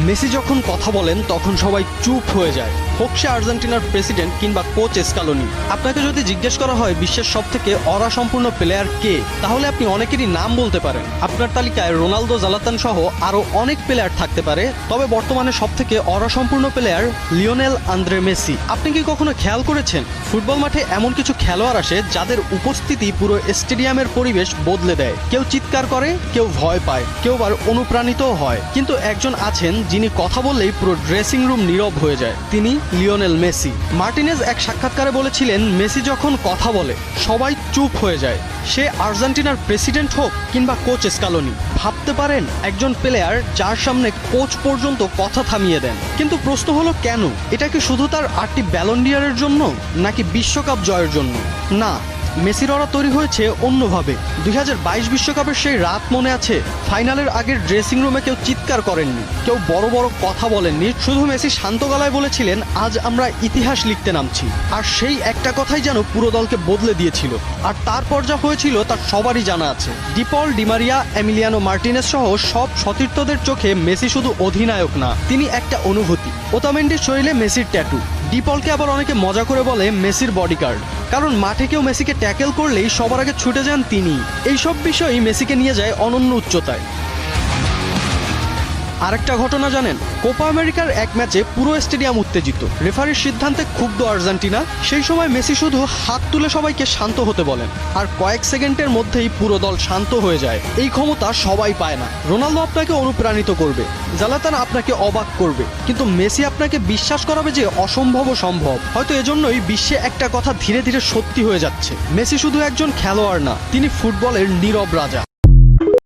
Messi যখন কথা বলেন তখন সবাই চুপ হয়ে যায়, হোক সে আর্জেন্টিনার প্রেসিডেন্ট কিংবা কোচ স্কালোনি। আপনাকে যদি জিজ্ঞেস করা হয় বিশ্বের সবথেকে অরাসম্পূর্ণ প্লেয়ার কে, তাহলে আপনি অনেকেরই নাম বলতে পারেন। আপনার তালিকায় রোনালদো, জালাতান সহ আরও অনেক প্লেয়ার থাকতে পারে, তবে বর্তমানে সবথেকে অরাসম্পূর্ণ প্লেয়ার লিওনেল আন্দ্রে মেসি। আপনি কি কখনো খেয়াল করেছেন ফুটবল মাঠে এমন কিছু খেলোয়াড় আসে যাদের উপস্থিতি পুরো স্টেডিয়ামের পরিবেশ বদলে দেয়? কেউ চিৎকার করে, কেউ ভয় পায়, কেউ আবার অনুপ্রাণিতও হয়, কিন্তু একজন আছেন যিনি কথা বললেই পুরো ড্রেসিং রুম নীরব হয়ে যায়। তিনি লিওনেল মেসি। মার্টিনেজ এক সাক্ষাৎকারে বলেছিলেন, মেসি যখন কথা বলে সবাই চুপ হয়ে যায়, সে আর্জেন্টিনার প্রেসিডেন্ট হোক কিংবা কোচ স্কালোনি। ভাবতে পারেন, একজন প্লেয়ার যার সামনে কোচ পর্যন্ত কথা থামিয়ে দেন। কিন্তু প্রশ্ন হলো কেন? এটা কি শুধু তার 8টি ব্যালন ডি'অরের জন্য, নাকি বিশ্বকাপ জয়ের জন্য? না, মেসির ওরা তৈরি হয়েছে অন্যভাবে। 2022 বিশ্বকাপের সেই রাত মনে আছে? ফাইনালের আগের ড্রেসিং রুমে কেউ চিৎকার করেননি, কেউ বড় বড় কথা বলেননি, শুধু মেসি শান্ত গলায় বলেছিলেন, আজ আমরা ইতিহাস লিখতে নামছি। আর সেই একটা কথাই যেন পুরো দলকে বদলে দিয়েছিল। আর তারপর যা হয়েছিল তার সবারই জানা আছে। ডিপল, ডিমারিয়া, এমিলিয়ানো মার্টিনেজ সহ সব সতীর্থদের চোখে মেসি শুধু অধিনায়ক না, তিনি একটা অনুভূতি। ওতামেন্ডির শরীরে মেসির ট্যাটু। ডিপলকে আবার অনেকে মজা করে বলে মেসির বডিগার্ড, কারণ মাঠে কেউ মেসিকে ট্যাকেল করলেই সবার আগে ছুটে যান তিনি। এইসব বিষয়ই মেসিকে নিয়ে যায় অনন্য উচ্চতায়। আরেকটা ঘটনা জানেন? কোপা আমেরিকার এক ম্যাচে পুরো স্টেডিয়াম উত্তেজিত, রেফারির সিদ্ধান্তে ক্ষুব্ধ আর্জেন্টিনা। সেই সময় মেসি শুধু হাত তুলে সবাইকে শান্ত হতে বলেন, আর কয়েক সেকেন্ডের মধ্যেই পুরো দল শান্ত হয়ে যায়। এই ক্ষমতা সবাই পায় না। রোনালদো আপনাকে অনুপ্রাণিত করবে, জালাতান আপনাকে অবাক করবে, কিন্তু মেসি আপনাকে বিশ্বাস করাবে যে অসম্ভবও সম্ভব। হয়তো এজন্যই বিশ্বে একটা কথা ধীরে ধীরে সত্যি হয়ে যাচ্ছে, মেসি শুধু একজন খেলোয়াড় না, তিনি ফুটবলের নীরব রাজা।